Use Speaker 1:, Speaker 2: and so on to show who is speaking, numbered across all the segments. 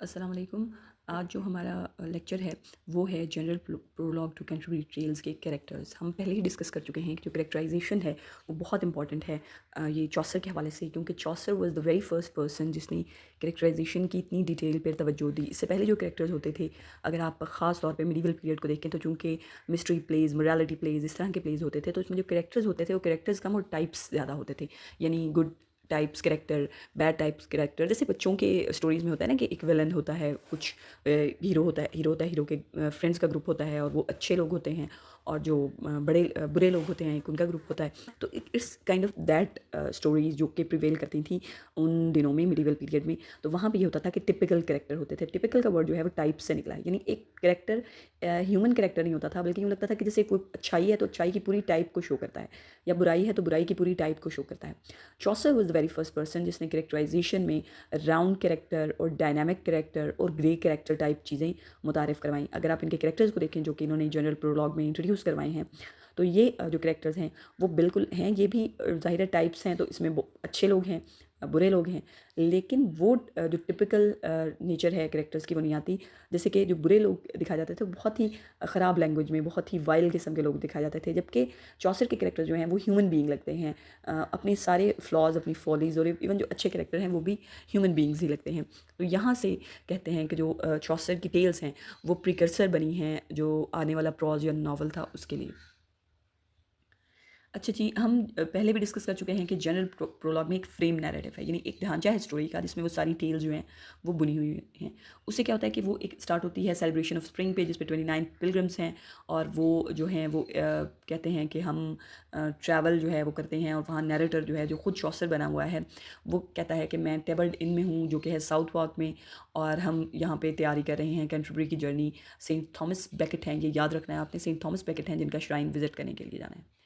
Speaker 1: अस्सलाम वालेकुम। आज जो हमारा लेक्चर है वो है general prologue to Canterbury Tales के कैरेक्टर्स। हम पहले ही डिस्कस कर चुके हैं कि जो कैरेक्टराइजेशन है वो बहुत इंपॉर्टेंट है ये चौसर के हवाले से, क्योंकि Chaucer was the very first person जिसने कैरेक्टराइजेशन की इतनी डिटेल पर तवज्जो दी। इससे पहले जो कैरेक्टर्स होते थे, अगर आप ख़ास तौर पे मिडीवल पीरियड को देखें तो चूँकि मिस्ट्री प्लेज़, मोरालिटी प्लेज़ इस तरह के प्लेज़ होते थे, तो उसमें जो कैरेक्टर्स होते थे वो कैरेक्टर्स कम और टाइप्स ज़्यादा होते थे। यानी good types character, bad types character. जैसे बच्चों के स्टोरीज़ में होता है ना कि एक विलन होता है, कुछ हीरो के फ्रेंड्स का ग्रुप होता है और वो अच्छे लोग होते हैं, और जो बुरे लोग होते हैं एक उनका ग्रुप होता है। तो it's kind of that stories जो कि प्रिवेल करती थी उन दिनों में, मिडीवल पीरियड में। तो वहाँ पे ये होता था कि टिपिकल कैरेक्टर होते थे। टिपिकल का वर्ड जो है वो टाइप से निकला है, यानी एक कैरेक्टर ह्यूमन कैरेक्टर नहीं होता था, बल्कि यूँ लगता था कि जैसे कोई अच्छाई है तो अच्छाई की पूरी टाइप को शो करता है, या बुराई है तो बुराई की पूरी टाइप को शो करता है। Chaucer was the very first person जिसने कैरेक्टराइजेशन में राउंड कैरेक्टर और डायनामिक कैरेक्टर और ग्रे कैरेक्टर टाइप चीज़ें मुतारिफ़ करवाई। अगर आप इनके कैरेक्टर्स को देखें जो कि इन्होंने जनरल प्रोलॉग में इंट्रोड्यूस करवाए हैं, तो ये जो कैरेक्टर्स हैं वो बिल्कुल हैं, ये भी ज़ाहिर है टाइप्स हैं, तो इसमें अच्छे लोग हैं, बुरे लोग हैं, लेकिन वो जो टिपिकल नेचर है कैरेक्टर्स की वो नहीं आती। जैसे कि जो बुरे लोग दिखाए जाते थे वो बहुत ही ख़राब लैंग्वेज में, बहुत ही वाइल्ड किस्म के लोग दिखाए जाते थे, जबकि चौसर के कैरेक्टर जो हैं वो ह्यूमन बीइंग लगते हैं। अपने सारे फ्लॉज, अपनी फॉलीज़, और इवन जो अच्छे कैरेक्टर हैं वो भी ह्यूमन बीइंग्स ही लगते हैं। तो यहाँ से कहते हैं कि जो चौसर की टेल्स हैं वो प्रिकर्सर बनी हैं जो आने वाला प्रॉज या नावल था उसके लिए। अच्छा जी, हम पहले भी डिस्कस कर चुके हैं कि जनरल प्रोलॉग में एक फ्रेम नैरेटिव है, यानी एक ढांचा है स्टोरी का जिसमें वो सारी टेल्स जो हैं वो बुनी हुई हैं। उससे क्या होता है कि वो एक स्टार्ट होती है सेलिब्रेशन ऑफ स्प्रिंग पे, जिस पे 29 पिलग्रिम्स हैं, और वो जो हैं वो कहते हैं कि हम ट्रैवल जो है वो करते हैं, और वहाँ नैरेटर जो है जो खुद चौसर बना हुआ है वो कहता है कि मैं टेबल्ड इन में हूँ जो कि है साउथ वॉक में, और हम यहाँ पे तैयारी कर रहे हैं कैंटरबरी की जर्नी। सेंट थॉमस बेकेट हैं, ये याद रखना है आपने, सेंट थॉमस बेकेट हैं जिनका श्राइन विजिट करने के लिए जाना है।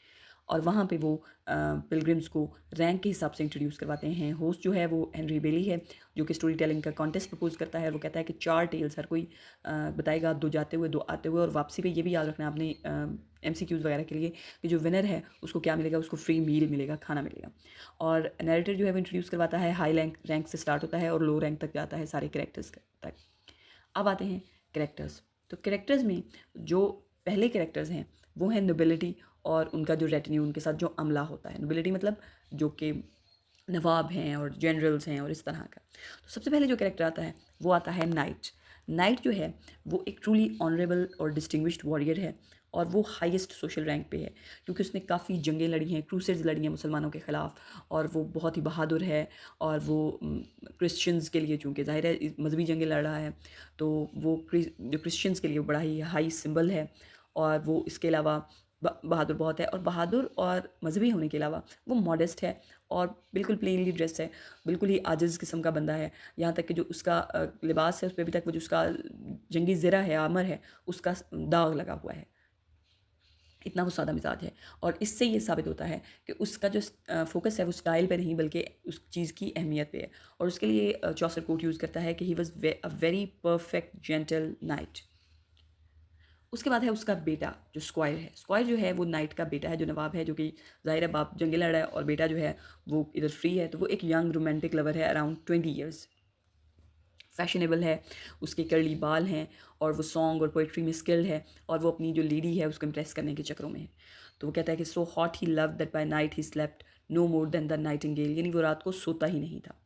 Speaker 1: और वहाँ पे वो पिलग्रिम्स को रैंक के हिसाब से इंट्रोड्यूस करवाते हैं। होस्ट जो है वो हेनरी बेली है, जो कि स्टोरी टेलिंग का कॉन्टेस्ट प्रपोज करता है। वो कहता है कि 4 टेल्स हर कोई बताएगा, 2 जाते हुए 2 आते हुए, और वापसी पे ये भी याद रखना है आपने MCQs वगैरह के लिए कि जो विनर है उसको क्या मिलेगा, उसको फ्री मील मिलेगा, खाना मिलेगा। और नैरेटर जो है वो इंट्रोड्यूस करवाता है, हाई रैंक से स्टार्ट होता है और लो रैंक तक जाता है सारे कैरेक्टर्स तक। अब आते हैं कैरेक्टर्स। तो कैरेक्टर्स में जो पहले कैरेक्टर्स हैं वो हैं नोबिलिटी और उनका जो रेटिन्यू, उनके साथ जो अमला होता है। नोबिलिटी मतलब जो कि नवाब हैं और जनरल्स हैं और इस तरह का। तो सबसे पहले जो कैरेक्टर आता है वो आता है नाइट। नाइट जो है वो एक ट्रूली ऑनरेबल और डिस्टिंग्विश्ड वॉरियर है, और वो हाईएस्ट सोशल रैंक पे है क्योंकि उसने काफ़ी जंगें लड़ी हैं, क्रूसेड्स लड़ी हैं मुसलमानों के ख़िलाफ़, और वो बहुत ही बहादुर है। और वो क्रिश्चियंस के लिए, चूँकि ज़ाहिर है मजहबी जंगें लड़ रहा है, तो वो जो क्रिश्चियंस के लिए बड़ा ही हाई सिंबल है। और वो इसके अलावा बहादुर बहुत है, और बहादुर और मजहबी होने के अलावा वो मॉडेस्ट है और बिल्कुल प्लेनली ड्रेस है, बिल्कुल ही आजिज़ किस्म का बंदा है। यहाँ तक कि जो उसका लिबास है उस पर अभी तक वो जो उसका जंगी ज़रा है, आमर है, उसका दाग लगा हुआ है। इतना वो सादा मिजाज है, और इससे ये साबित होता है कि उसका जो फोकस है वो स्टाइल पे नहीं बल्कि उस चीज़ की अहमियत पे है। और उसके लिए चौसर कोट यूज़ करता है कि he was a very perfect gentle night. उसके बाद है उसका बेटा जो स्क्वायर है। स्क्वायर जो है वो नाइट का बेटा है जो नवाब है, जो कि ज़ाहिर है बाप जंगे लड़ रहा है और बेटा जो है वो इधर फ्री है। तो वो एक यंग रोमांटिक लवर है, अराउंड 20 ईयर्स, फैशनेबल है, उसके कर्ली बाल हैं, और वो सॉन्ग और पोइट्री में स्किल्ड है, और वो अपनी जो लेडी है उसको इम्प्रेस करने के चक्रों में है। तो वो कहता है कि so hot he loved that by night he slept no more than the nightingale, यानी वो रात को सोता ही नहीं था।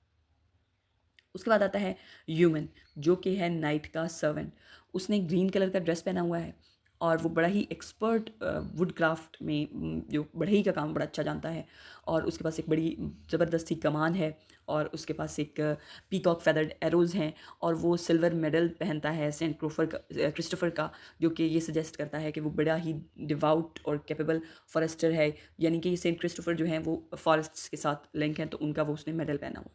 Speaker 1: उसके बाद आता है ह्यूमन, जो कि है नाइट का सर्वेंट। उसने ग्रीन कलर का ड्रेस पहना हुआ है, और वो बड़ा ही एक्सपर्ट वुड क्राफ्ट में जो बढ़ई का काम बड़ा अच्छा जानता है। और उसके पास एक बड़ी ज़बरदस्ती कमान है, और उसके पास एक पीकॉक फेदर्ड एरोज़ हैं, और वो सिल्वर मेडल पहनता है सेंट क्रिस्टोफर का, जो कि ये सजेस्ट करता है कि वो बड़ा ही डिवाउट और कैपेबल फॉरेस्टर है, यानी कि सेंट क्रिस्टोफर जो हैं वो फॉरेस्ट्स के साथ लिंक हैं, तो उनका वो उसने मेडल पहना हुआ।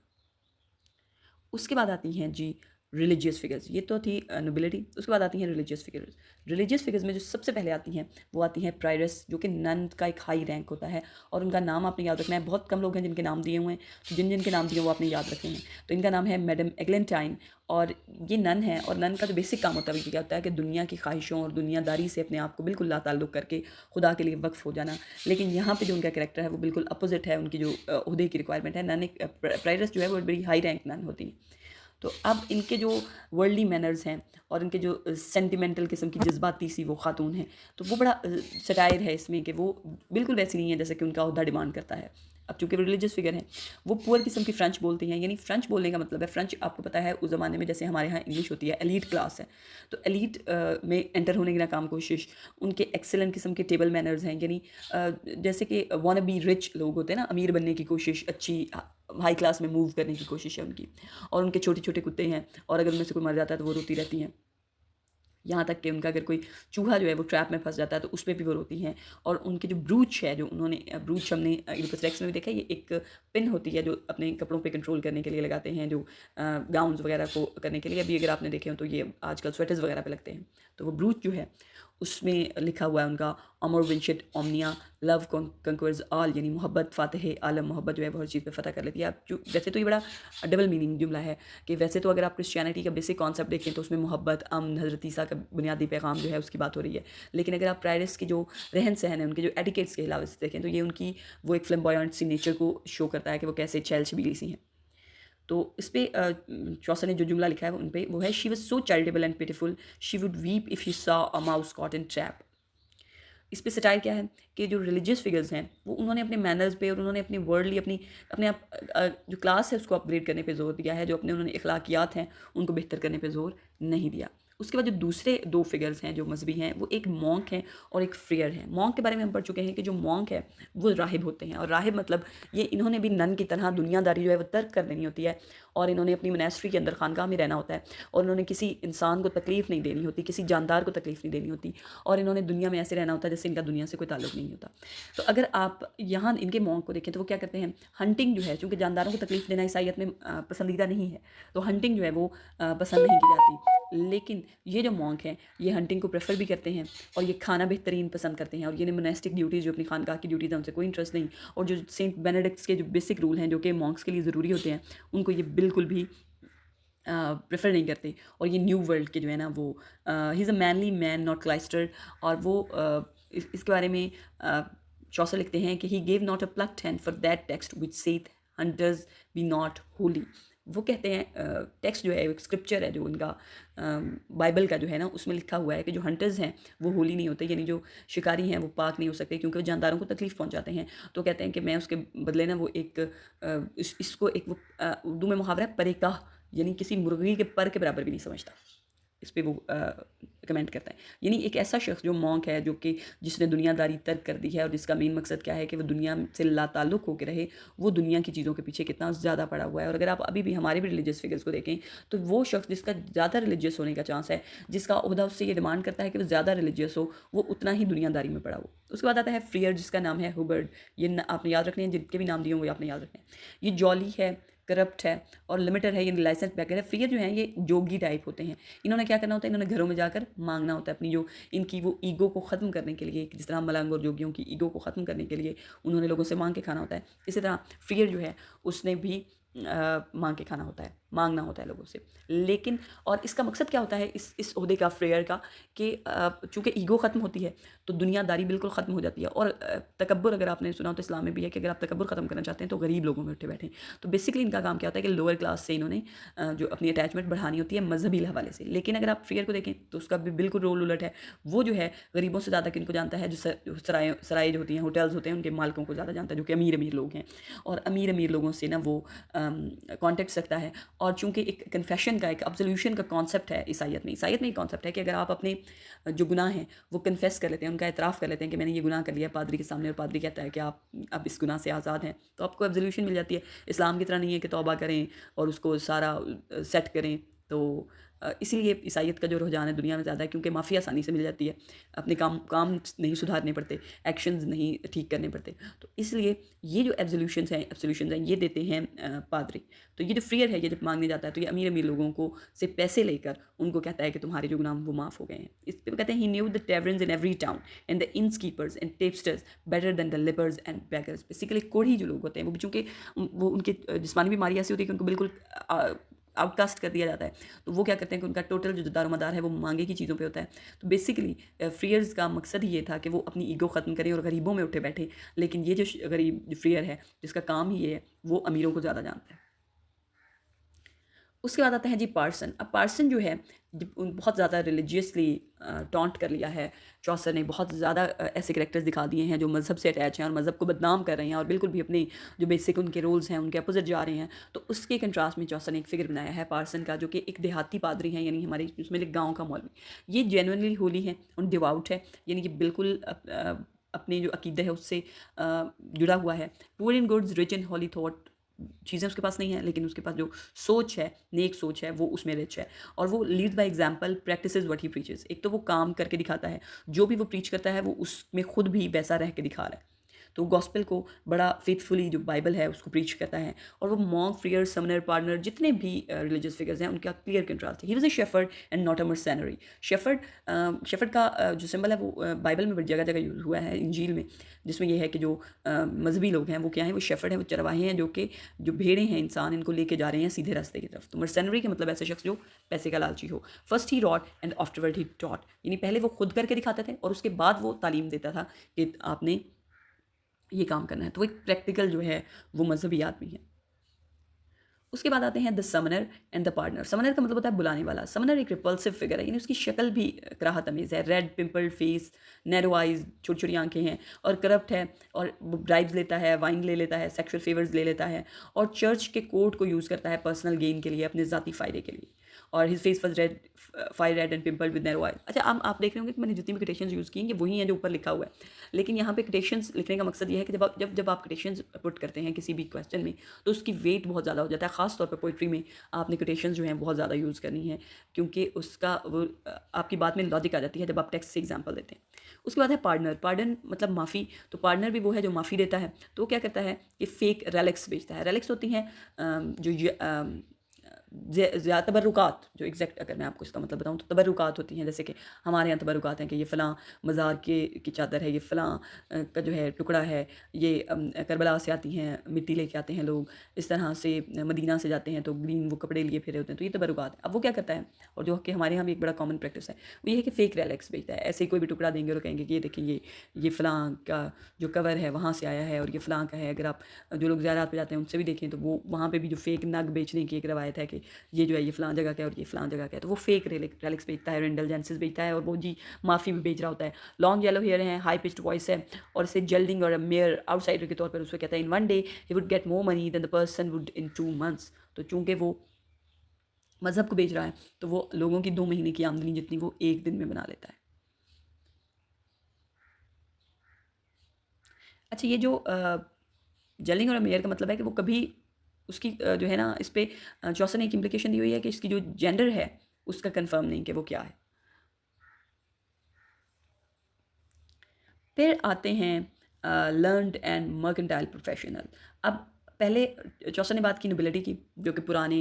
Speaker 1: उसके बाद आती हैं जी रिलीजियस फिगर्स। ये तो थी नोबिलिटी। उसके बाद आती हैं रिलीजियस फिगर्स। रिलीजियस फिगर्स में जो सबसे पहले आती हैं वो आती हैं प्रायरस, जो कि नन का एक हाई रैंक होता है, और उनका नाम आपने याद रखना है। बहुत कम लोग हैं जिनके नाम दिए हुए हैं, तो जिन जिनके नाम दिए वो आपने याद रखे हैं। तो इनका नाम है मैडम एग्लेंटाइन, और ये नन है, और नन का जो बेसिक काम होता है वो क्या होता है कि दुनिया की ख्वाहिशों और दुनियादारी से अपने आप को बिल्कुल लाताल्लुक़ करके खुदा के लिए वक्फ हो जाना। लेकिन यहाँ पे जो उनका कैरेक्टर है वो बिल्कुल अपोजिट है, उनकी जो ओहदे की रिक्वायरमेंट है। नन एक प्रायरस जो है वो बड़ी हाई रैंक नन होती है। तो अब इनके जो वर्ल्डली मैनर्स हैं और इनके जो सेंटिमेंटल किस्म की जज्बाती सी वो खातून हैं, तो वो बड़ा सटायर है इसमें कि वो बिल्कुल वैसी नहीं है जैसे कि उनका ओहदा डिमांड करता है। अब चूंकि वो रिलीजियस फिगर हैं, वो पुअर किस्म की फ़्रेंच बोलती हैं, यानी फ़्रेंच बोलने का मतलब है, फ़्रेंच आपको पता है उस ज़माने में जैसे हमारे यहाँ इंग्लिश होती है, एलीट क्लास है, तो एलीट में एंटर होने की नाकाम कोशिश, उनके एक्सेलेंट किस्म के टेबल मैनर्स हैं, यानी जैसे कि वाना बी रिच लोग होते हैं ना, अमीर बनने की कोशिश, अच्छी हाई क्लास में मूव करने की कोशिश है उनकी, और उनके छोटे छोटे कुत्ते हैं, और अगर उनमें से कोई मर जाता है तो वो रोती रहती हैं, यहाँ तक कि उनका अगर कोई चूहा जो है वो ट्रैप में फंस जाता है तो उस पर भी वो रोती हैं। और उनके जो ब्रूच है, जो उन्होंने ब्रूच हमने इडिपस रेक्स में भी देखा है, ये एक पिन होती है जो अपने कपड़ों पे कंट्रोल करने के लिए लगाते हैं, जो गाउन्स वगैरह को करने के लिए। अभी अगर आपने देखे हो तो ये आजकल स्वेटर्स वगैरह पे लगते हैं। तो वो ब्रूच जो है उसमें लिखा हुआ है उनका अमर विंशिट ओमनिया लव कंक्वर्स ऑल, यानी मोहब्बत फ़ातह आलम, मोहब्बत जो है वो हर चीज़ पे फ़तह कर लेती है। आप जो वैसे तो ये बड़ा डबल मीनिंग जुमला है कि वैसे तो अगर आप क्रिश्चियनिटी का बेसिक कॉन्सेप्ट देखें तो उसमें मोहब्बत, अमन, हज़रत ईसा का बुनियादी पैगाम जो है उसकी बात हो रही है। लेकिन अगर आप प्रायरिस की जो रहन सहन है, उनके जो एटिकेट्स के हिसाब से देखें तो ये उनकी वो एक फ्लैम्बॉयंट सी नेचर को शो करता है कि वो कैसे छैल छबीली सी हैं। तो इस पे चौसा ने जो जुमला लिखा है उन पे वो है, she was so charitable and pitiful, she would weep if she saw a mouse caught in trap. इस पे सटायर क्या है कि जो रिलीजियस फिगर्स हैं वो उन्होंने अपने मैनर्स पे और उन्होंने अपनी वर्ल्डली अपने आप जो क्लास है उसको अपग्रेड करने पे जोर दिया है, जो अपने उन्होंने अखलाकियात हैं उनको बेहतर करने पे जोर नहीं दिया। उसके बाद जो दूसरे दो फिगर्स हैं जो मजहबी हैं, वो एक मॉन्क है और एक फ्रेयर है। मॉन्क के बारे में हम पढ़ चुके हैं कि जो मॉन्क है वो राहिब होते हैं, और राहिब मतलब ये इन्होंने भी नन की तरह दुनियादारी जो है वो तर्क कर देनी होती है, और इन्होंने अपनी मोनेस्ट्री के अंदर खानकाह में रहना होता है, और इन्होंने किसी इंसान को तकलीफ़ नहीं देनी होती, किसी जानदार को तकलीफ़ नहीं देनी होती, और इन्होंने दुनिया में ऐसे रहना होता है जैसे इनका दुनिया से कोई ताल्लुक नहीं होता। तो अगर आप यहाँ इनके मॉन्क को देखें तो वो क्या करते हैं, हंटिंग जो है, चूँकि जानदारों को तकलीफ़ देना ईसाइयत में पसंदीदा नहीं है, तो हंटिंग जो है वो पसंद नहीं की जाती। लेकिन ये जो मॉन्क हैं ये हंटिंग को प्रेफर भी करते हैं, और ये खाना बेहतरीन पसंद करते हैं, और ये मोनेस्टिक ड्यूटीज़ जो अपनी खानकाह की ड्यूटीज़ हैं उनसे कोई इंटरेस्ट नहीं, और जो सेंट बेनेडिक्ट्स के जो बेसिक रूल हैं जो कि मॉन्क्स के लिए ज़रूरी होते हैं उनको ये बिल्कुल भी प्रेफर नहीं करते। और ये न्यू वर्ल्ड के जो है ना वो he is a manly man not cloister, और वो इसके बारे में चौसा लिखते हैं कि he gave not a plucked hand for that text which saith hunters be not holy. वो कहते हैं टेक्स्ट जो है एक स्क्रिप्चर है जो उनका बाइबल का जो है ना उसमें लिखा हुआ है कि जो हंटर्स हैं वो होली नहीं होते, यानी जो शिकारी हैं वो पाक नहीं हो सकते क्योंकि वो जानदारों को तकलीफ़ पहुंचाते हैं। तो कहते हैं कि मैं उसके बदले ना वो एक इसको एक वो उर्दू में मुहावरा है परेकाह, यानी किसी मुर्गी के पर के बराबर भी नहीं समझता। इस पे वो कमेंट करता है, यानी एक ऐसा शख्स जो मॉन्क है जो कि जिसने दुनियादारी तर्क कर दी है और जिसका मेन मकसद क्या है कि वो दुनिया से लाताल्लुक़ होकर रहे, वो दुनिया की चीज़ों के पीछे कितना ज़्यादा पड़ा हुआ है। और अगर आप अभी भी हमारे भी रिलीजियस फिगर्स को देखें तो वो शख्स जिसका ज़्यादा रिलीजियस होने का चांस है, जिसका ओहदा उससे ये डिमांड करता है कि वो ज़्यादा रिलीजियस हो, वो उतना ही दुनियादारी में पड़ा हो। उसके बाद आता है फ्रीयर, जिसका नाम है हुबर्ड। ये आपने याद रखने हैं, जिनके भी नाम दिए हों वो आपने याद रखने हैं। ये जॉली है, करप्ट है और लिमिटेड है, यानी लाइसेंस बैकर है। फ्रीयर जो हैं ये जोगी टाइप होते हैं। इन्होंने क्या करना होता है, इन्होंने घरों में जाकर मांगना होता है अपनी जो इनकी वो ईगो को ख़त्म करने के लिए, जिस तरह मलंग और जोगियों की ईगो को ख़त्म करने के लिए उन्होंने लोगों से मांग के खाना होता है। इसी तरह फ्रीयर जो है उसने भी मांग के खाना होता है, मांगना होता है लोगों से। लेकिन और इसका मकसद क्या होता है इस ओहदे का, फ्रेयर का, कि चूँकि ईगो ख़त्म होती है तो दुनियादारी बिल्कुल ख़त्म हो जाती है। और तकब्बुर अगर आपने सुना हो तो इस्लाम में भी है कि अगर आप तकब्बुर ख़त्म करना चाहते हैं तो गरीब लोगों में उठे बैठें। तो बेसिकली इनका काम क्या होता है कि लोअर क्लास से इन्होंने जो अपनी अटैचमेंट बढ़ानी होती है मजहबी हवाले से। लेकिन अगर आप फ्रेयर को देखें तो उसका भी बिल्कुल रोल उलट है। वो जो है गरीबों से ज़्यादा किनको जानता है, जो सराय जो होती हैं, होटल्स होते हैं, उनके मालिकों को ज़्यादा जानता है, जो कि अमीर अमीर लोग हैं। और अमीर अमीर लोगों से ना वो कॉन्टेक्ट रखता है। और चूँकि एक कन्फेशन का, एक अब्सोल्यूशन का कॉन्सेप्ट है ईसाइयत में ये कॉन्सेप्ट है कि अगर आप अपने जो गुनाह हैं वो कन्फेस कर लेते हैं, उनका एतराफ़ कर लेते हैं कि मैंने ये गुनाह कर लिया पादरी के सामने, और पादरी कहता है कि आप अब इस गुनाह से आज़ाद हैं, तो आपको एब्सोल्यूशन मिल जाती है। इस्लाम की तरह नहीं है कि तौबा करें और उसको सारा सेट करें। तो इसीलिए ईसाइयत का जो रुझान है दुनिया में ज़्यादा है, क्योंकि माफ़ी आसानी से मिल जाती है, अपने काम नहीं सुधारने पड़ते, एक्शंस नहीं ठीक करने पड़ते। तो इसलिए ये जो एब्सोल्यूशंस हैं ये देते हैं पादरी। तो ये जो फ्रीयर है, ये जब मांगने जाता है तो ये अमीर अमीर लोगों को से पैसे लेकर उनको कहता है कि तुम्हारे जो गुनाह वो माफ़ हो गए हैं। इस पे कहते हैं, he knew the taverns in every town and the inns keepers and tapsters better than the lepers and beggars. Basically कोढ़ी जो लोग होते हैं वो, चूँकि वो उनके जिस्मानी बीमारी ऐसी होती है कि उनको बिल्कुल आउटकास्ट कर दिया जाता है, तो वो क्या करते हैं कि उनका टोटल जो दारोमदार है वो मांगे की चीज़ों पे होता है। तो बेसिकली फ्रीयर्स का मकसद ही ये था कि वो अपनी ईगो ख़त्म करें और गरीबों में उठे बैठे। लेकिन ये जो गरीब फ्रीयर है जिसका काम ही ये है, वो अमीरों को ज़्यादा जानता है। उसके बाद आता है जी पार्सन। अब पार्सन जो है बहुत ज़्यादा रिलीजियसली टॉन्ट कर लिया है चौसर ने, बहुत ज़्यादा ऐसे करेक्टर्स दिखा दिए हैं जो मज़हब से अटैच हैं और मज़हब को बदनाम कर रहे हैं और बिल्कुल भी अपने जो बेसिक उनके रोल्स हैं उनके अपोजिट जा रहे हैं। तो उसके कंट्रास्ट में चौसर ने एक फिगर बनाया है पार्सन का, जो कि एक देहाती पादरी हैं, यानी हमारे उसमें एक गाँव का मौलवी। ये जेनुइनली होली है और डिवाउट है, यानी कि बिल्कुल अपने जो अकीदे है उससे जुड़ा हुआ है। Poor in goods rich in holy thought चीज़ें उसके पास नहीं है, लेकिन उसके पास जो सोच है, नेक सोच है, वो उसमें रिच है। और वो lead by example, practices what he preaches. एक तो वो काम करके दिखाता है, जो भी वो प्रीच करता है वो उसमें खुद भी वैसा रह के दिखा रहा है। तो गॉस्पेल को बड़ा फेथफुली जो बाइबल है उसको प्रीच करता है। और वो मॉन्क, फ्रियर, समनर, पार्टनर जितने भी रिलीजियस फिगर्स हैं उनका क्लियर कंट्रास्ट है। He was a shepherd and not a mercenary. Shepherd का जो सिंबल है वो बाइबल में बड़ी जगह जगह यूज़ हुआ है, इंजील में, जिसमें यह है कि जो मजहबी लोग हैं वो क्या हैं, वो शेफर्ड हैं, वो चरवाहे हैं, जो भेड़ें हैं इंसान, इनको लेके जा रहे हैं सीधे रास्ते की तरफ। तो मर्सेनरी का मतलब ऐसे शख्स जो पैसे का लालची हो। First he wrought and afterward he taught, यानी पहले वो खुद करके दिखाते थे और उसके बाद वो तालीम देता था कि आपने ये काम करना है। तो एक प्रैक्टिकल जो है वो मजहबी आदमी है। उसके बाद आते हैं the Sumner and the partner. Sumner का मतलब होता है बुलाने वाला। समनर एक रिपल्सिव फिगर है, यानी उसकी शक्ल भी कराहत तमीज़ है। रेड पिंपल्ड फेस, नैरो आइज, छोटी छोटी आंखें हैं और करप्ट है और ब्राइब्स लेता है, वाइन ले लेता है, सेक्सुअल फेवर्स ले लेता है और चर्च के कोड को यूज़ करता है पर्सनल गेन के लिए, अपने ज़ाती फ़ायदे के लिए। और his face was red, fire red and pimpled with narrow eyes. अच्छा, आप देख रहे होंगे कि मैंने जितनी भी कोटेशंस यूज़ की हैं ये वही हैं जो ऊपर लिखा हुआ है, लेकिन यहाँ पे कोटेशंस लिखने का मकसद ये है कि जब आप कोटेशंस पुट करते हैं किसी भी क्वेश्चन में तो उसकी वेट बहुत ज़्यादा हो जाता है। ख़ास तौर पर पोइट्री में आपने कोटेशंस जो हैं बहुत ज़्यादा यूज़ करनी है, क्योंकि उसका वो आपकी बात में लॉजिक आ जाती है जब आप टेक्स्ट से एग्जाम्पल देते हैं। उसके बाद है पार्टनर। पार्टन मतलब माफ़ी। तो पार्टनर भी वो है जो माफ़ी देता है। तो वो क्या करता है कि फ़ेक रेलिक्स बेचता है। रेलिक्स होती हैं जो तबरुकात, जो एग्जैक्ट अगर मैं आपको इसका मतलब बताऊँ तो तबरुकात होती हैं, जैसे कि हमारे यहाँ तबरुकात हैं कि ये फ़लाँ मज़ार की चादर है, ये फ़लाँ का जो है टुकड़ा है, ये करबला से आती हैं, मिट्टी लेके आते हैं लोग, इस तरह से मदीना से जाते हैं तो ग्रीन वो कपड़े लिए फिरे होते हैं, तो ये तबरुकात है। अब वो क्या करता है, और जो कि हमारे यहाँ भी एक बड़ा कॉमन प्रैक्टिस है, वो ये है कि फ़ेक रेलिक्स बेचता है। ऐसे ही कोई भी टुकड़ा देंगे और कहेंगे कि ये देखिए ये फ़लाँ का जो कवर है वहाँ से आया है और ये फ़लाँ का है। अगर आप जो लोग ज़ियारत पे जाते हैं उनसे भी देखें तो वो वहाँ पे भी जो फ़ेक नग बेचने की एक रवायत है कि ये जो है ये फ़लाँ जगह का है और ये फ़लाँ जगह का है। तो वो फेक रेलिक्स बेचता है और इंडल्जेंसेस बेचता है और वो जी माफ़ी भी बेच रहा होता है। लॉन्ग येलो हेयर है, हाई पिच्ड वॉइस है और इसे जेल्डिंग और मेयर आउटसाइडर के तौर पर उसको कहता है in one day he would get more money than the person would in 2 months। तो चूंकि वो मज़हब को बेच रहा है तो वो लोगों की 2 महीने की आमदनी जितनी वो एक दिन में बना लेता है। अच्छा, ये जो जेलिंग और मेयर का मतलब है कि वो कभी उसकी जो है ना, इस पे चौसा ने एक इम्प्लीकेशन दी हुई है कि इसकी जो जेंडर है उसका कंफर्म नहीं कि वो क्या है। फिर आते हैं लर्नड एंड मर्केंटाइल प्रोफेशनल। अब पहले चौसा ने बात की नोबिलिटी की, जो कि पुराने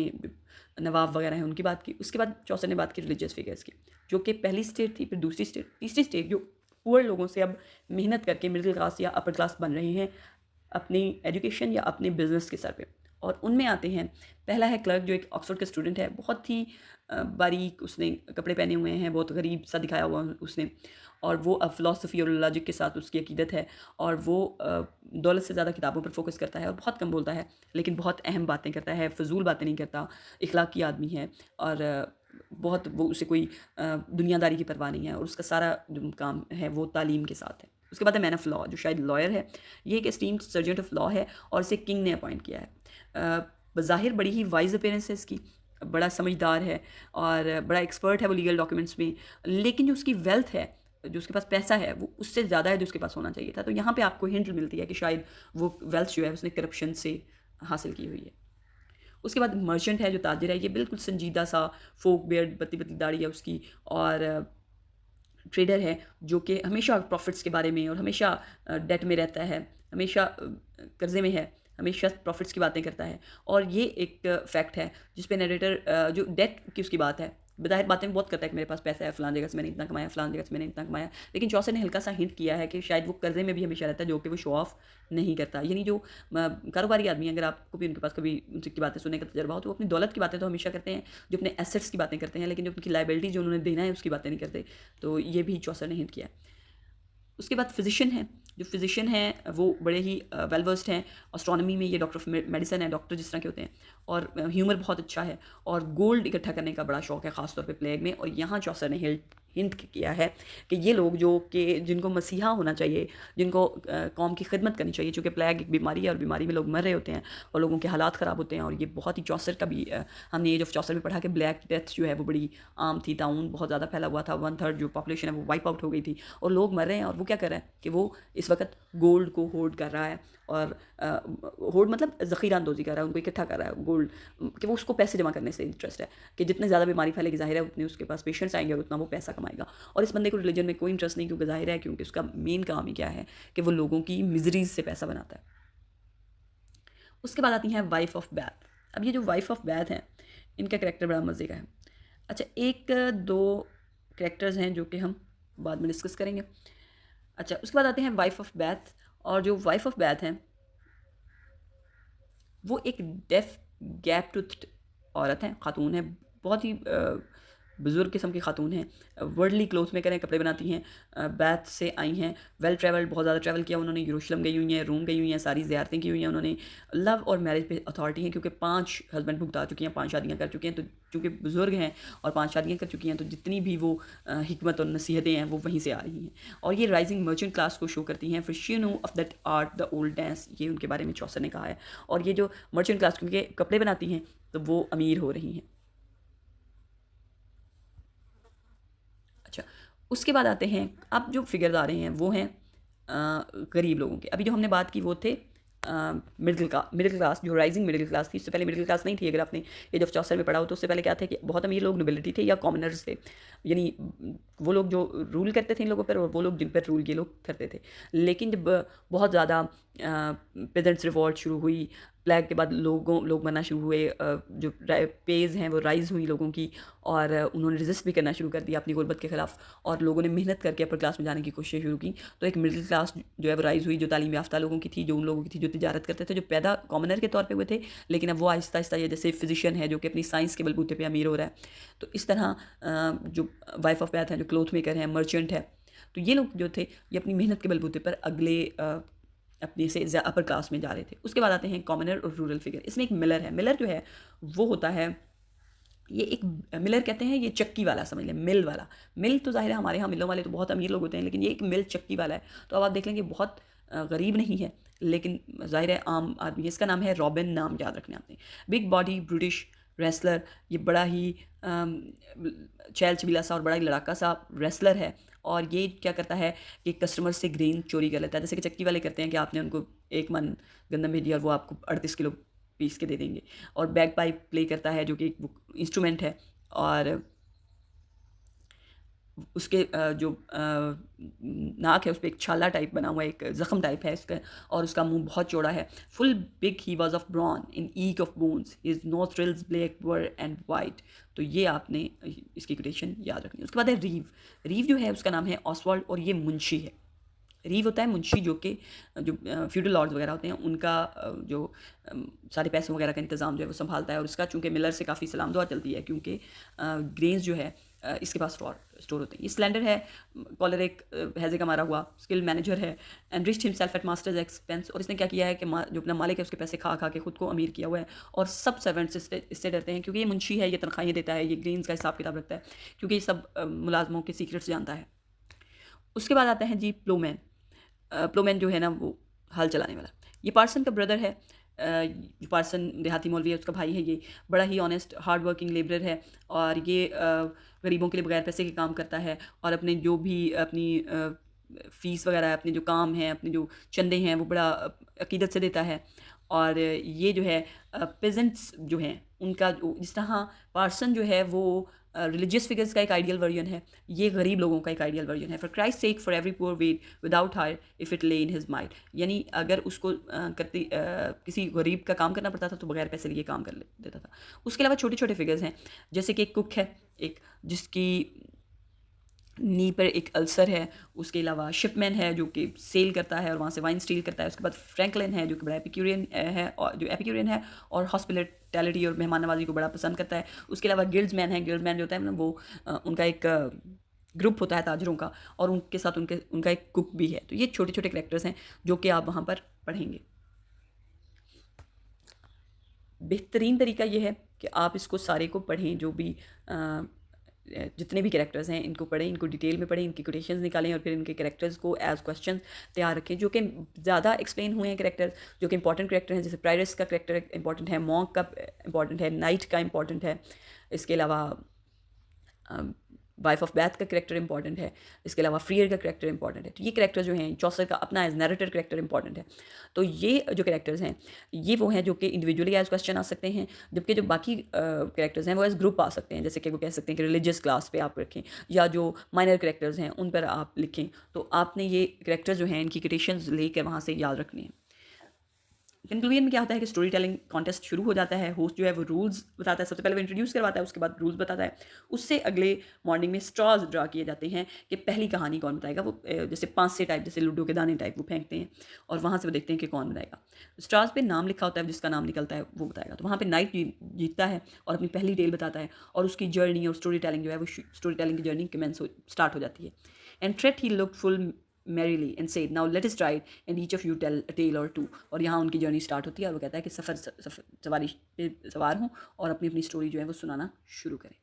Speaker 1: नवाब वगैरह हैं उनकी बात की। उसके बाद चौसा ने बात की रिलीजियस फिगर्स की, जो कि पहली स्टेट थी, फिर दूसरी स्टेट, तीसरी स्टेट जो पुअर लोगों से अब मेहनत करके मिडिल क्लास या अपर क्लास बन रहे हैं अपनी एजुकेशन या अपने बिजनेस के सर पे। और उनमें आते हैं, पहला है क्लर्क, जो एक ऑक्सफोर्ड का स्टूडेंट है, बहुत ही बारीक उसने कपड़े पहने हुए हैं, बहुत गरीब सा दिखाया हुआ उसने, और वो अब फ़िलासफ़ी और लॉजिक के साथ उसकी अकीदत है और वो दौलत से ज़्यादा किताबों पर फोकस करता है और बहुत कम बोलता है, लेकिन बहुत अहम बातें करता है, फ़जूल बातें नहीं करता, इखलाकी आदमी है और बहुत वो उसे कोई दुनियादारी की परवाह नहीं है और उसका सारा जो काम है वो तालीम के साथ है। उसके बाद है मैन ऑफ लॉ, जो शायद लॉयर है, ये एक एस्टीम्ड सर्जेंट ऑफ लॉ है और इसे किंग ने अपॉइंट किया है। बज़ाहिर बड़ी ही वाइज अपीयरेंस है इसकी, बड़ा समझदार है और बड़ा एक्सपर्ट है वो लीगल डॉक्यूमेंट्स में, लेकिन जो उसकी वेल्थ है, जो उसके पास पैसा है, वो उससे ज़्यादा है जो उसके पास होना चाहिए था। तो यहाँ पे आपको हिंट मिलती है कि शायद वो वेल्थ जो है उसने करप्शन से हासिल की हुई है। उसके बाद मर्चेंट है, जो ताजिर है, ये बिल्कुल संजीदा सा, फोक बियर्ड, पतली पतली दाढ़ी है उसकी, और ट्रेडर है जो कि हमेशा प्रॉफिट्स के बारे में और हमेशा डेट में रहता है, हमेशा कर्जे में है, हमेशा प्रॉफिट्स की बातें करता है। और ये एक फैक्ट है जिस पे नरेटर जो डेट की उसकी बात है, बज़ाहिर बातें बहुत करता है कि मेरे पास पैसा है, फ़लाँ जगह से मैंने इतना कमाया, फ़लाँ जगह से मैंने इतना कमाया, लेकिन चौसर ने हल्का सा हिंट किया है कि शायद वो कर्जे में भी हमेशा रहता है, जो कि वो शो ऑफ नहीं करता। यानी जो कारोबारी आदमी, अगर आपको भी उनके पास कभी उनकी बातें सुनने का तजर्बा हो, तो वो अपनी दौलत की बातें तो हमेशा करते हैं, जो अपने एसेट्स की बातें करते हैं, लेकिन जो उनकी लाइबिलिटी जो उन्होंने देना है उसकी बातें नहीं करते। तो ये भी चौसर ने हिंट किया है। उसके बाद फिजिशियन है, जो फिजिशियन हैं वो बड़े ही वेल वर्स्ड हैं एस्ट्रोनॉमी में, ये डॉक्टर ऑफ मेडिसिन है, डॉक्टर जिस तरह के होते हैं, और ह्यूमर बहुत अच्छा है, और गोल्ड इकट्ठा करने का बड़ा शौक है ख़ासतौर पे प्लेग में। और यहाँ चौसर ने हिंट किया है कि ये लोग जो कि जिनको मसीहा होना चाहिए, जिनको कौम की खिदमत करनी चाहिए, चूँकि प्लेग एक बीमारी है और बीमारी में लोग मर रहे होते हैं और लोगों के हालात ख़राब होते हैं, और ये बहुत ही चौसर का भी हमने एज ऑफ चौसर में पढ़ा कि ब्लैक डेथ जो है वो बड़ी आम थी, ताउन बहुत ज़्यादा फैला हुआ था, 1/3 जो पॉपुलेशन है वो वाइप आउट हो गई थी, और लोग मर रहे हैं। और वो क्या कर रहा है कि वो इस वक्त गोल्ड को होल्ड कर रहा है, और होल्ड मतलब ज़ख़ीरा अंदोज़ी कर रहा है, उनको इकट्ठा कर रहा है गोल्ड, कि वो उसको पैसे जमा करने से इंटरेस्ट है, कि जितने ज़्यादा बीमारी फैलेगी ज़ाहिर है उतने उसके पास पेशेंट्स आएंगे और उतना वो पैसा कमाएगा। और इस बंदे को रिलीजन में कोई इंटरेस्ट नहीं, क्योंकि ज़ाहिर है क्योंकि उसका मेन काम ही क्या है कि वो लोगों की मिजरीज से पैसा बनाता है। उसके बाद आती हैं वाइफ ऑफ बैथ। अब ये जो वाइफ ऑफ बैथ हैं, इनका करेक्टर बड़ा मज़े का है। अच्छा, एक दो करेक्टर्स हैं जो कि हम बाद में डिस्कस करेंगे। अच्छा, उसके बाद आते हैं वाइफ ऑफ बैथ, और जो वाइफ ऑफ बैथ हैं वो एक डेफ गैप टूथ औरत है, खातून है, बहुत ही बुज़ुर्ग किस्म की खातून हैं, वर्ल्डली क्लोथ मेकर हैं, कपड़े बनाती हैं, बैथ से आई हैं, वेल ट्रैवल्ड, बहुत ज़्यादा ट्रैवल किया उन्होंने, यरूशलेम गई हुई हैं, रोम गई हुई हैं, सारी ज़ियारतें की हुई हैं उन्होंने, लव और मैरिज पे अथॉरिटी हैं, क्योंकि 5 हस्बैंड भुगता चुकी हैं, 5 शादियाँ कर चुकी हैं, तो चूँकि बुज़ुर्ग हैं और 5 शादियाँ कर चुकी हैं, तो जितनी भी वो हिकमत और नसीहतें हैं वो वहीं से आ रही हैं, और ये राइजिंग मर्चेंट क्लास को शो करती हैं। फिर she know of that art the old dance, ये उनके बारे में चौसर ने कहा है। और ये जो मर्चेंट क्लास, क्योंकि कपड़े बनाती हैं तो वो अमीर हो रही हैं। अच्छा, उसके बाद आते हैं, अब जो फिगर्स आ रहे हैं वो हैं गरीब लोगों के। अभी जो हमने बात की वो थे मिडिल क्लास, जो राइजिंग मिडिल क्लास थी। इससे पहले मिडिल क्लास नहीं थी, अगर आपने ये जब चौसर में पढ़ा हो तो उससे पहले क्या थे कि बहुत अमीर लोग नोबिलिटी थे या कॉमनर्स थे, यानी वो लोग जो रूल करते थे इन लोगों पर, और वो लोग जिन पर रूल ये लोग करते थे। लेकिन जब बहुत ज़्यादा पेजेंट्स रिवॉल्ट शुरू हुई, प्लेग के बाद लोग मरना शुरू हुए, जो पेज हैं वो राइज़ हुई लोगों की, और उन्होंने रेजिस्ट भी करना शुरू कर दिया अपनी गुर्बत के ख़िलाफ़, और लोगों ने मेहनत करके अपर क्लास में जाने की कोशिश शुरू की। तो एक मिडिल क्लास जो है वो राइज़ हुई, जो तालीम याफ्ता लोगों की थी, जो उन लोगों की थी जो तिजारत करते थे, जो पैदा कॉमनर के तौर पे हुए थे, लेकिन अब वो आहिस्ता आहिस्ता, ये जैसे फिजिशियन है जो कि अपनी साइंस के बलबूते पे अमीर हो रहा है, तो इस तरह जो वाइफ ऑफ बैथ हैं, जो क्लोथ मेकर हैं, मर्चेंट है, तो ये लोग जो थे ये अपनी मेहनत के बलबूते पर अगले अपने से अपर क्लास में जा रहे थे। उसके बाद आते हैं कॉमनर और रूरल फिगर। इसमें एक मिलर है। मिलर जो है वो होता है, ये एक मिलर कहते हैं, ये चक्की वाला समझ लें, मिल वाला। मिल तो ज़ाहिर है हमारे यहाँ मिलों वाले तो बहुत अमीर लोग होते हैं, लेकिन ये एक मिल चक्की वाला है। तो अब आप देख लेंगे बहुत गरीब नहीं है, लेकिन ज़ाहिर है आम आदमी है। इसका नाम है रॉबिन, नाम याद रखना आपने। बिग बॉडी ब्रिटिश रेसलर, ये बड़ा ही छैल छबीला सा और बड़ा ही लड़ाका सा रेसलर है, और ये क्या करता है कि कस्टमर से ग्रेन चोरी कर लेता है, जैसे कि चक्की वाले करते हैं कि आपने उनको 1 मन गंदम भेजी और वो आपको 38 किलो पीस के दे देंगे। और बैग पाइप प्ले करता है, जो कि एक इंस्ट्रूमेंट है, और उसके जो नाक है उस पर एक छाला टाइप बना हुआ है, एक ज़ख़म टाइप है इसका, और उसका मुंह बहुत चौड़ा है। Full big he was of brawn and eke of bones, his nostrils black were and wide. तो ये आपने इसकी कोटेशन याद रखनी है। उसके बाद है रीव। रीव जो है उसका नाम है ऑसवाल्ड, और ये मुंशी है। रीव होता है मुंशी, जो कि जो फ्यूडल लॉर्ड्स वगैरह होते हैं उनका जो सारे पैसों वगैरह का इंतज़ाम जो है वो संभालता है। और इसका चूँकि मिलर से काफ़ी सलाम दुआ चलती है, क्योंकि ग्रेन्स जो है इसके पास स्टोर होते हैं। ये स्लेंडर है, कॉलर एक हैजे का मारा हुआ, स्किल मैनेजर है, and riched himself at master's expense. और इसने क्या किया है कि जो अपना मालिक है उसके पैसे खा खा के खुद को अमीर किया हुआ है, और सब सर्वेंट्स इससे डरते हैं, क्योंकि ये मुंशी है, ये तनख्वाहें देता है, ये ग्रेन्स का हिसाब किताब रखता है, क्योंकि ये सब मुलाजमों के सीक्रेट्स जानता है। उसके बाद आता है जी प्लोमैन। प्लोमैन जो है ना वो हल चलाने वाला, ये पार्सन का ब्रदर है। जो पार्सन देहाती मौलवी है उसका भाई है। ये बड़ा ही ऑनेस्ट हार्ड वर्किंग लेबरर है, और ये गरीबों के लिए बगैर पैसे के काम करता है, और अपने जो भी अपनी फ़ीस वगैरह है, अपने जो काम हैं, अपने जो चंदे हैं, वो बड़ा अकीदत से देता है। और ये जो है पेजेंट्स जो हैं उनका, जिस तरह पार्सन जो है वो रिलीजियस फिगर्स का एक आइडियल वर्जन है, ये गरीब लोगों का एक आइडियल वर्जन है। For Christ sake for every poor wight without hire if it lay in his mind, यानी अगर उसको किसी गरीब का काम करना पड़ता था तो बगैर पैसे लिए काम कर देता था। उसके अलावा छोटे छोटे फिगर्स हैं, जैसे कि एक कुक है, एक जिसकी नी पर एक अल्सर है। उसके अलावा शिपमैन है जो कि सेल करता है और वहाँ से वाइन स्टील करता है। उसके बाद फ्रैंकलिन है जो कि बड़ा एपिक्यूरियन है, और जो एपिक्यूरियन है और हॉस्पिटैलिटी और मेहमान नवाजी को बड़ा पसंद करता है। उसके अलावा गिल्ड्समैन है। गिल्ड्समैन जो होता है ना वो उनका एक ग्रुप होता है ताजरों का, और उनके साथ उनका एक कुक भी है। तो ये छोटे छोटे कैरेक्टर्स हैं जो कि आप वहाँ पर पढ़ेंगे। बेहतरीन तरीका ये है कि आप इसको सारे को पढ़ें, जो भी जितने भी कैरेक्टर्स हैं इनको पढ़ें, इनको डिटेल में पढ़ें, इनकी कोटेशंस निकालें और फिर इनके कैरेक्टर्स को एज क्वेश्चन तैयार रखें, जो कि ज़्यादा एक्सप्लेन हुए हैं कैरेक्टर्स, जो कि इंपॉर्टेंट कैरेक्टर हैं। जैसे प्राइरस का कैरेक्टर इंपॉर्टेंट है, मॉन्क का इंपॉर्टेंट है, नाइट का इंपॉर्टेंट है, इसके अलावा वाइफ ऑफ बैथ का करेक्टर इंपॉर्टेंट है, इसके अलावा फ्रीयर का करेक्टर इंपॉर्टेंट है। तो ये करेक्टर जो हैं, चौसर का अपना एज नैरेटर करेक्टर इंपॉर्टेंट है। तो ये जो करेक्टर्स हैं ये वो हैं जो कि इंडिविजुअली एज क्वेश्चन आ सकते हैं, जबकि जो बाकी करेक्टर्स हैं वो एज ग्रुप आ सकते हैं। जैसे कि वो कह सकते हैं कि रिलीजियस क्लास पे आप रखें, या जो माइनर करेक्टर्स हैं उन पर आप लिखें। तो आपने ये करेक्टर्स जो हैं इनकी कोटेशंस लेकर वहाँ से याद रखनी है। कंक्लूजन में क्या होता है कि स्टोरी टेलिंग कॉन्टेस्ट शुरू हो जाता है। होस्ट जो है वो रूल्स बताता है, सबसे पहले वो इंट्रोड्यूस करवाता है, उसके बाद रूल्स बताता है। उससे अगले मॉर्निंग में स्ट्रॉज ड्रा किए जाते हैं कि पहली कहानी कौन बताएगा। वो जैसे 5 से टाइप, जैसे लूडो के दाने टाइप वो फेंकते हैं और वहाँ से वो देखते हैं कि कौन बताएगा। स्ट्रॉज पे नाम लिखा होता है, जिसका नाम निकलता है वो बताएगा। तो वहाँ पर नाइट जीतता है और अपनी पहली टेल बताता है, और उसकी जर्नी और स्टोरी टेलिंग जो है वो स्टोरी टेलिंग की जर्नी स्टार्ट हो जाती है। And trait he look full merrily and said, now let us ride and each of you tell a tale or two। और यहाँ उनकी जर्नी स्टार्ट होती है और वो कहता है कि सवारी पे सवार हूँ और अपनी अपनी स्टोरी जो है वो सुनाना शुरू करें।